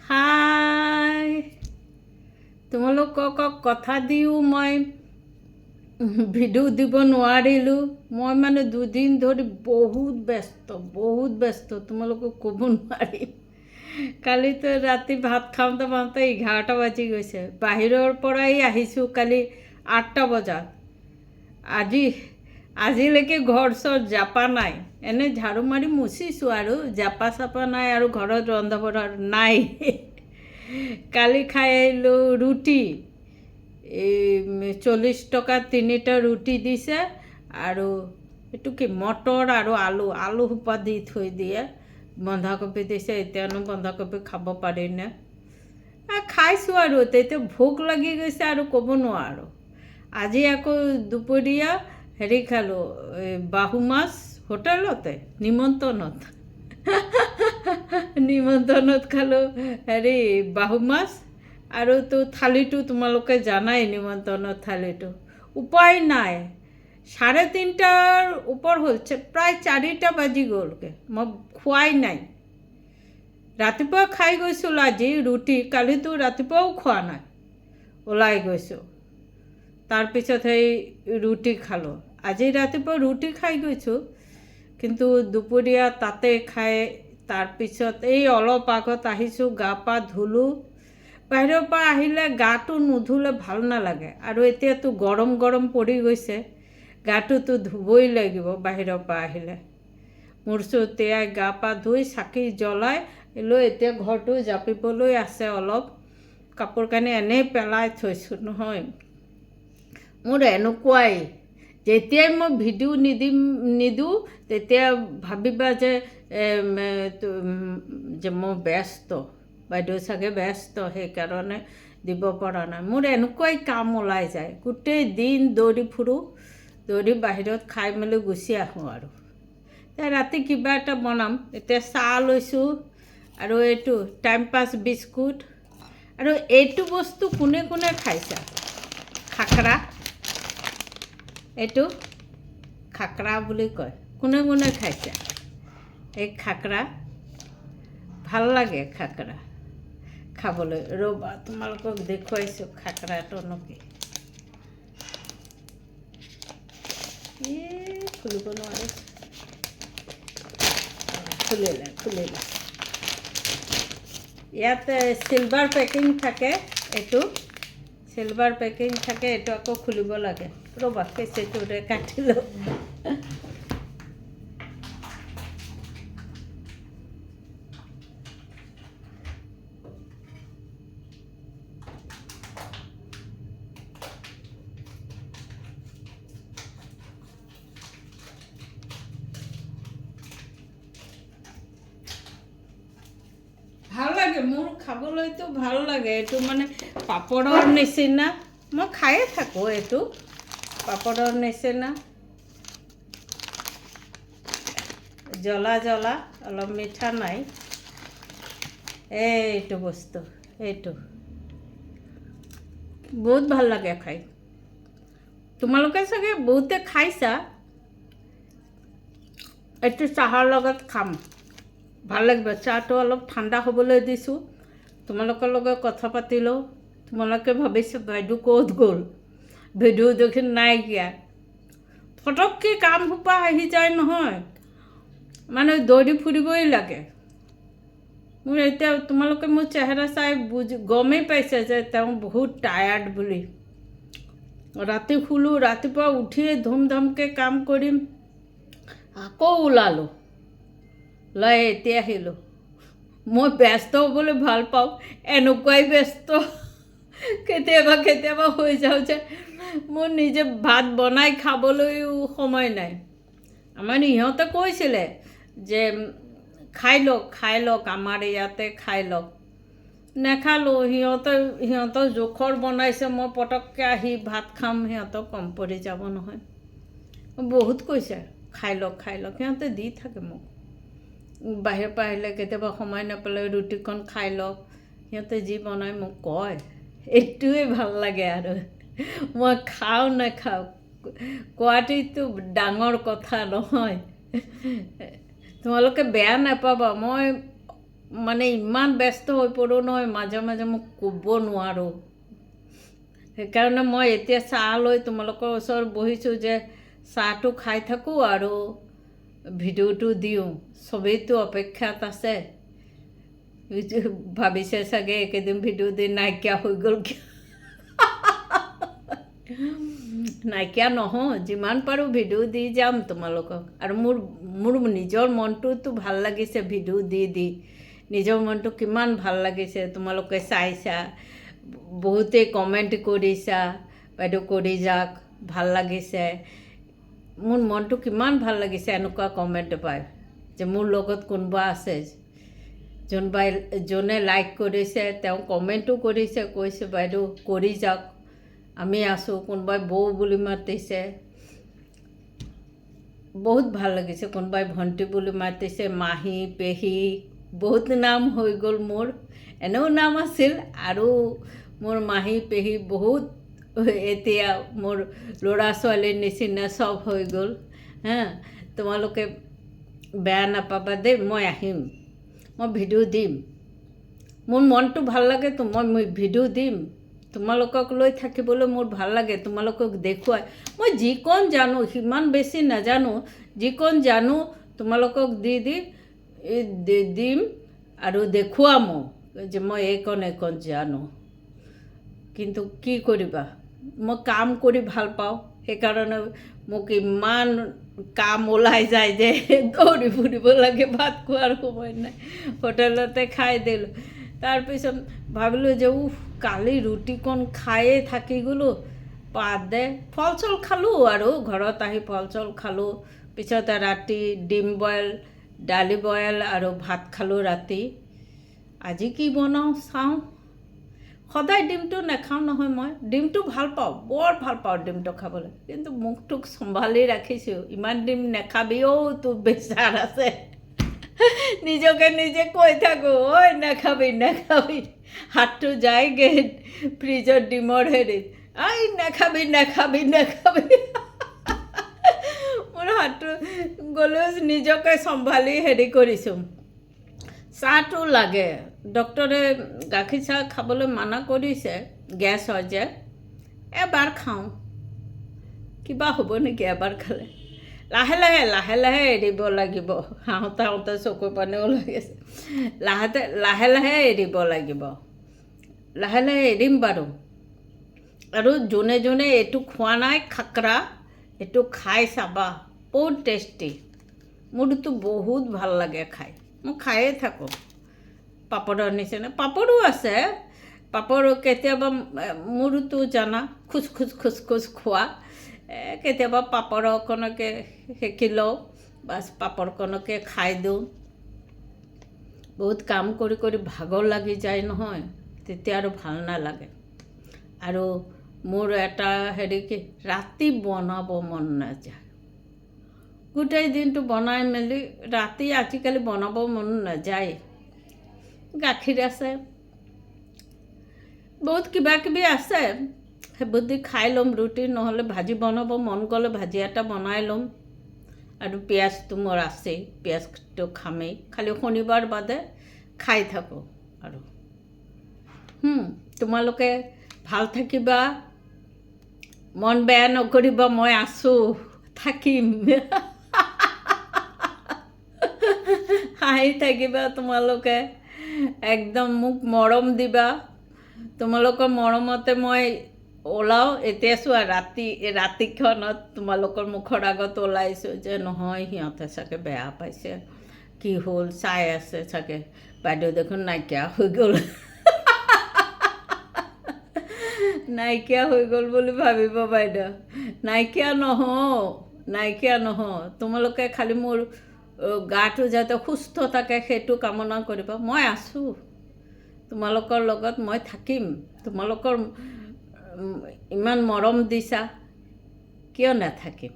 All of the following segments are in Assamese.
হাই, তোমালোকক কথা দিও মই ভিডিঅ' দিব নোৱাৰিলোঁ। মই মানে দুদিন ধৰি বহুত ব্যস্ত, তোমালোকক ক'ব নোৱাৰিম। কালিতো ৰাতি ভাত খাওঁতে 11টা বাজি গৈছে। বাহিৰৰ পৰাই আহিছোঁ কালি 8টা বজাত। আজিলৈকে ঘৰ চৰ জাপা নাই। এনে ঝাৰু মাৰি মুচিছোঁ আৰু জাপা চাপা নাই আৰু ঘৰত ৰন্ধা বঢ়া নাই। কালি খাই আহিলোঁ ৰুটি। 40 টকা 3টা ৰুটি দিছে আৰু এইটো কি মটৰ আৰু আলু সোপা দি থৈ দিয়ে। বন্ধাকবি দিছে, এতিয়ানো বন্ধাকবি খাব পাৰিনে? খাইছোঁ আৰু তেতিয়া ভোক লাগি গৈছে আৰু ক'ব নোৱাৰোঁ। আজি আকৌ দুপৰীয়া হেৰি খালোঁ, বাহু মাছ হোটেলতে নিমন্ত্ৰণত খালোঁ হেৰি বাহু মাছ। আৰু তো থালিটো তোমালোকে জানাই, নিমন্ত্ৰণৰ থালিটো উপায় নাই। 3:30টাৰ ওপৰ হ'ল, প্ৰায় 4টা বাজি গ'লগৈ। মই খোৱাই নাই। ৰাতিপুৱা খাই গৈছিলোঁ আজি ৰুটি, কালিতো ৰাতিপুৱাও খোৱা নাই, ওলাই গৈছোঁ। তাৰপিছত সেই ৰুটি খালোঁ। আজি ৰাতিপুৱা ৰুটি খাই গৈছোঁ, কিন্তু দুপৰীয়া তাতে খাই তাৰপিছত এই অলপ আগত আহিছোঁ, গা পা ধুলোঁ। বাহিৰৰ পৰা আহিলে গাটো নুধুলে ভাল নালাগে, আৰু এতিয়াতো গৰম পৰি গৈছে, গাটোতো ধুবই লাগিব বাহিৰৰ পৰা আহিলে। মূৰ-চূৰ তিয়াই গা পা ধুই চাকি জ্বলাই লৈ এতিয়া ঘৰটো জাপিবলৈ আছে অলপ। কাপোৰ কানি এনেই পেলাই থৈছোঁ নহয়। মোৰ এনেকুৱাই, যেতিয়াই মই ভিডিঅ' নিদিওঁ তেতিয়া ভাবিবা যে মই ব্যস্ত, বাইদেউ চাগে ব্যস্ত, সেইকাৰণে দিব পৰা নাই। মোৰ এনেকুৱাই কাম ওলাই যায়, গোটেই দিন দৌৰি ফুৰোঁ, দৌৰি বাহিৰত খাই মেলি গুচি আহোঁ। আৰু এতিয়া ৰাতি কিবা এটা বনাম। এতিয়া চাহ লৈছোঁ আৰু এইটো টাইম পাছ বিস্কুট। আৰু এইটো বস্তু কোনে খাইছা? খাকৰা, এইটো খাকৰা বুলি কয়। কোনে খাইছা এই খাকৰা? ভাল লাগে খাকৰা খাবলৈ। ৰ'বা তোমালোকক দেখুৱাইছোঁ খাকৰাটো নকি। খুলিব নোৱাৰে, খুলিলে। ইয়াতে চিলভাৰ পেকিং থাকে, এইটো চিলভাৰ পেকিং থাকে, এইটো আকৌ খুলিব লাগে। ৰ'বা কেঁচিটোৰে কাটিলোঁ। ভাল লাগে, মোৰ খাবলৈতো ভাল লাগে। এইটো মানে পাপৰৰ নিচিনা, মই খায়ে থাকোঁ। এইটো পাপৰৰ নিচিনা, জ্বলা অলপ, মিঠা নাই। এইটো বস্তু, এইটো বহুত ভাল লাগে খাই। তোমালোকে চাগে বহুতে খাইছা। এইটো চাহৰ লগত খাম, ভাল লাগিব। চাহটো অলপ ঠাণ্ডা হ'বলৈ দিছোঁ। তোমালোকৰ লগত কথা পাতিলোঁ। তোমালোকে ভাবিছোঁ বাইদেউ ক'ত গ'ল, ভিডিঅ' দেখি নাইকিয়া। ফটককৈ কাম সোপা আহি যায় নহয়, মানে দৌৰি ফুৰিবই লাগে। মোৰ এতিয়া তোমালোকে মোৰ চেহেৰা চাই গমেই পাইছে যে তেওঁ বহুত টায়াৰ্ড বুলি। ৰাতি শুলোঁ, ৰাতিপুৱা উঠিয়ে ধুমধামকৈ কাম কৰিম, আকৌ ওলালোঁ, এতিয়া আহিলোঁ। মই ব্যস্ত হ'বলৈ ভাল পাওঁ, এনেকুৱাই ব্যস্ত। কেতিয়াবা হৈ যাওঁ যে মোৰ নিজে ভাত বনাই খাবলৈও সময় নাই। আমাৰ ইহঁতে কৈছিলে যে খাই লওক, আমাৰ ইয়াতে খাই লওক। নেখালোঁ। সিহঁতৰ জোখৰ বনাইছে, মই পটককৈ আহি ভাত খাম, সিহঁতক কম পৰি যাব নহয়। বহুত কৈছে খাই লওক। সিহঁতে দি থাকে মোক। বাহিৰৰ পৰা আহিলে কেতিয়াবা সময় নাপালে ৰুটিখন খাই লওক, সিহঁতে যি বনাই মোক কয়। এইটোৱে ভাল লাগে। আৰু মই খাওঁ নাখাওঁ কোৱাটোতো ডাঙৰ কথা নহয়। তোমালোকে বেয়া নাপাবা, মই মানে ইমান ব্যস্ত হৈ পৰোঁ নহয়, মাজে মাজে মোক ক'ব নোৱাৰোঁ। সেইকাৰণে মই এতিয়া চাহ লৈ তোমালোকৰ ওচৰত বহিছোঁ যে চাহটো খাই থাকোঁ আৰু ভিডিঅ'টো দিওঁ। চবেইতো অপেক্ষাত আছে, ভাবিছে চাগে একেদিন ভিডিঅ' দি নাইকিয়া হৈ গ'ল কিয়। নাইকিয়া নহওঁ, যিমান পাৰোঁ ভিডিঅ' দি যাম তোমালোকক। আৰু মোৰ নিজৰ মনটোতো ভাল লাগিছে ভিডিঅ' দি নিজৰ মনটো কিমান ভাল লাগিছে। তোমালোকে চাইছা, বহুতেই কমেণ্ট কৰিছা, বাইদেউ কৰি যাওক, ভাল লাগিছে। মোৰ মনটো কিমান ভাল লাগিছে এনেকুৱা কমেণ্ট পাই, যে মোৰ লগত কোনোবা আছে। যোনে লাইক কৰিছে তেওঁ কমেণ্টো কৰিছে, কৈছে বাইদেউ কৰি যাওক, আমি আছোঁ। কোনোবাই বৌ বুলি মাতিছে, বহুত ভাল লাগিছে। কোনোবাই ভণ্টি বুলি মাতিছে, মাহী, পেহী, বহুত নাম হৈ গ'ল মোৰ। এনেও নাম আছিল, আৰু মোৰ মাহী পেহী বহুত এতিয়া মোৰ ল'ৰা ছোৱালীৰ নিচিনা চব হৈ গ'ল। তোমালোকে বেয়া নাপাবা দেই, মই আহিম, মই ভিডিঅ' দিম। মোৰ মনটো ভাল লাগেতো, মই ভিডিঅ' দিম। তোমালোকক লৈ থাকিবলৈ মোৰ ভাল লাগে, তোমালোকক দেখুৱাই। মই যিকণ জানো, সিমান বেছি নাজানো, যিকণ জানো তোমালোকক দিম আৰু দেখুৱামো যে মই এইকণ জানো। কিন্তু কি কৰিবা, মই কাম কৰি ভাল পাওঁ, সেইকাৰণে মোক ইমান কাম ওলাই যায় যে দৌৰি ফুৰিব লাগে, ভাত খোৱাৰ সময় নাই, হোটেলতে খাই দিলোঁ। তাৰপিছত ভাবিলোঁ যে কালি ৰুটিকণ খায়ে থাকি গ'লোঁ, বাদ দে। ফল চল খালোঁ, আৰু ঘৰত আহি ফল চল খালোঁ। পিছতে ৰাতি ডিম বইল, দালি বইল আৰু ভাত খালোঁ ৰাতি। আজি কি বনাওঁ চাওঁ। সদায় ডিমটো নাখাওঁ নহয়, মই ডিমটো ভাল পাওঁ, বৰ ভাল পাওঁ ডিমটো খাবলৈ। কিন্তু মুখটোক চম্ভালি ৰাখিছোঁ, ইমান ডিম নাখাবিও, তোৰ প্ৰেছাৰ আছে। নিজকে নিজে কৈ থাকোঁ, ঐ নাখাবি। হাতটো যায়গে ফ্ৰিজত ডিমৰ হেৰিত, নাখাবি। মোৰ হাতটো গ'লেও নিজকে চম্ভালি হেৰি কৰিছোঁ। চাহটো লাগে, ডক্টৰে গাখীৰ চাহ খাবলৈ মানা কৰিছে, গেছ হয় যে। এবাৰ খাওঁ, কিবা হ'ব নেকি এবাৰ খালে। লাহে লাহে এৰিব লাগিব। হাওঁতে চকুৰ পানী ওলাই আছে। লাহে এৰিব লাগিব, লাহে এৰিম বাৰু। আৰু যোনে এইটো খোৱা নাই খাকৰা, এইটো খাই চাবা, বহুত টেষ্টি। মোৰতো বহুত ভাল লাগে খাই, মই খায়ে থাকোঁ। পাপৰৰ নিচিনা পাপৰো আছে, পাপৰ কেতিয়াবা মোৰতো জানা খোজ খোৱা। কেতিয়াবা পাপৰ অকণকে সেকি লওঁ, বাছ পাপৰকণকে খাই দিওঁ। বহুত কাম কৰি ভাগৰ লাগি যায় নহয়, তেতিয়া আৰু ভাল নালাগে। আৰু মোৰ এটা হেৰি কি, ৰাতি বনাব মন নাযায়। গোটেই দিনটো বনাই মেলি ৰাতি আজিকালি বনাব মন নাযায়। গাখীৰ আছে, বহুত কিবা কিবি আছে, সেইবোৰ দি খাই ল'ম। ৰুটি নহ'লে ভাজি বনাব মন গ'লে ভাজি এটা বনাই ল'ম। আৰু পিঁয়াজটো মোৰ আছেই, পিঁয়াজটো খামেই, খালি শনিবাৰ বাদে খাই থাকোঁ। আৰু তোমালোকে ভাল থাকিবা, মন বেয়া নকৰিবা, মই আছোঁ, থাকিম। হাঁহি থাকিবা তোমালোকে, একদম মোক মৰম দিবা। তোমালোকৰ মৰমতে মই ওলাওঁ। এতিয়া চোৱা, ৰাতিখনত তোমালোকৰ মুখৰ আগত ওলাইছোঁ যে নহয়, সিহঁতে চাগে বেয়া পাইছে, কি হ'ল, চাই আছে চাগে, বাইদেউ দেখোন নাইকিয়া হৈ গ'ল। নাইকিয়া হৈ গ'ল বুলি ভাবিব বাইদেউ। নাইকিয়া নহওঁ। তোমালোকে খালি মোৰ গাটো যাতে সুস্থ থাকে সেইটো কামনা কৰিবা। মই আছোঁ, তোমালোকৰ লগত মই থাকিম। তোমালোকৰ ইমান মৰম দিছা, কিয় নাথাকিম।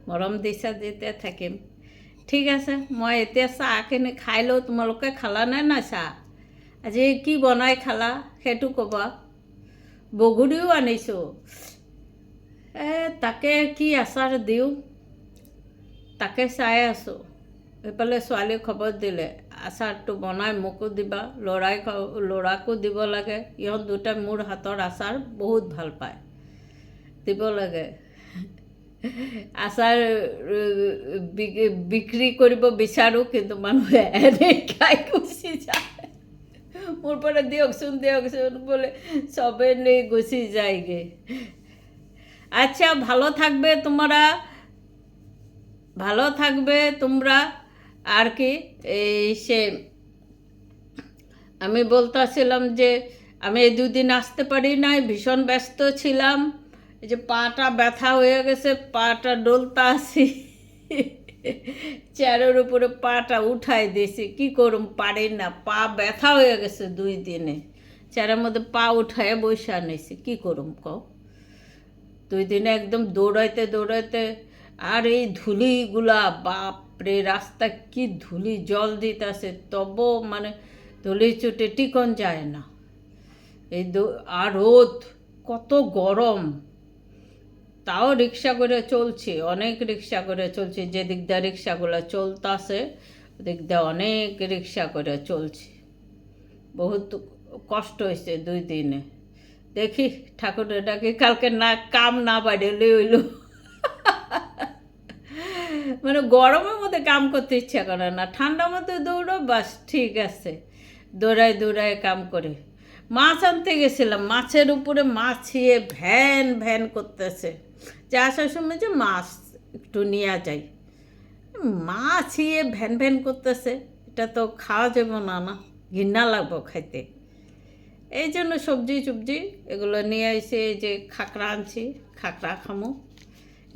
মৰম দিছা যেতিয়া থাকিম। ঠিক আছে, মই এতিয়া চাহখিনি খাই লওঁ। তোমালোকে খালানে নাই চাহ? আজি কি বনাই খালা সেইটো ক'বা। বগৰীও আনিছোঁ, তাকে কি আচাৰ দিওঁ তাকে চাই আছোঁ। এইফালে ছোৱালী খবৰ দিলে আচাৰটো বনাই মোকো দিবা, ল'ৰাকো দিব লাগে, ইহঁত দুটাই মোৰ হাতৰ আচাৰ বহুত ভাল পায়, দিব লাগে। আচাৰ বিক্ৰী কৰিব বিচাৰোঁ, কিন্তু মানুহে এনেই খাই গুচি যায়। মোৰ পৰা দিয়কচোন দিয়কচোন বলে সবে নিয়ে গুচি যায়গে। আচ্ছা, ভালো থাকবে তোমরা। আর কি এই সে আমি বলতেছিলাম যে আমি এই দুদিন আসতে পারি নাই, ভীষণ ব্যস্ত ছিলাম। এই যে পাটা ব্যথা হয়ে গেছে, পাটা ডলতা আসি, চেয়ারের উপরে পাটা উঠাই দিয়েছি, কি করুম পারি না, পা ব্যথা হয়ে গেছে 2 দিনে। চেয়ারের মধ্যে পা উঠায় বসে নিয়েছি, কি করুম কও। 2 দিনে একদম দৌড়াইতে আর এই ধুলিগুলা, বাপরে রাস্তা কি ধুলি, জল দিতেছে তবু মানে ধুলি চুটে টিকন যায় না। এই আর রোদ, কত গরম, তাও রিক্সা করে চলছি, অনেক রিক্সা করে চলছি। যেদিক দিয়ে রিক্সাগুলো চলতেছে ওদিক দিয়ে অনেক রিক্সা করে চলছি। বহুত কষ্ট হয়েছে 2 দিনে। দেখি ঠাকুরের ডাকি কালকে না কাম না বাড়লে হইল। মানে গরমের মধ্যে কাম করতে ইচ্ছা করে না, ঠান্ডার মধ্যে দৌড়ো বাস ঠিক আছে, দৌড়ায় কাম করে। মাছ আনতে গেছিলাম, মাছের উপরে মাছিয়ে ভ্যান ভ্যান করতেছে, যে আসার সময় যে মাছ একটু নিয়ে যাই, মাছিয়ে ভ্যান ভ্যান করতেছে, এটা তো খাওয়া যাবে না, ঘৃণা লাগবো খাইতে। এই জন্য সবজি টবজি এগুলো নিয়ে এসে এই যে খাকড়া আনছি, খাকড়া খামো।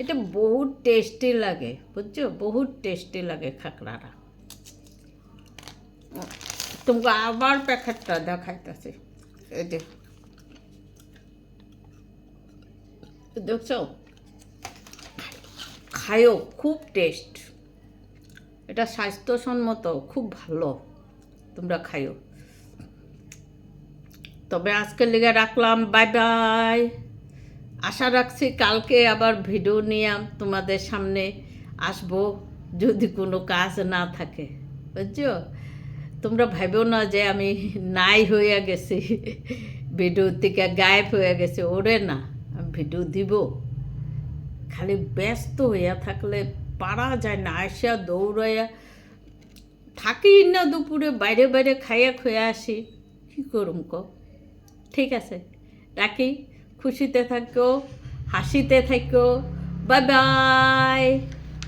এটা বহুত টেস্টি লাগে, বুঝছো, বহুত টেস্টি লাগে খাকড়াটা। তোমাকে আবার প্যাকেটটা দেখাইতেছি, এই যে দেখছো, খায়ও, খুব টেস্ট, এটা স্বাস্থ্যসম্মত, খুব ভালো, তোমরা খাইও। তবে আজকের লিগে রাখলাম, বাই বাই। আশা রাখছি কালকে আবার ভিডিও নিয়ে তোমাদের সামনে আসবো, যদি কোনো কাজ না থাকে, বুঝছো। তোমরা ভাবো না যে আমি নাই হয়ে গেছি, ভিডিও থেকে গায়েব হয়ে গেছে, ওরে না, আমি ভিডিও দিব। খালি ব্যস্ত হইয়া থাকলে পারা যায় না, আসিয়া দৌড়াইয়া থাকি না, দুপুরে বাইরে বাইরে খাইয়া খুঁয়ে আসি, কী করুম ক। ঠিক আছে, রাখি, খুশিতে থাকো, হাসিতে থাকো, বাই বাই।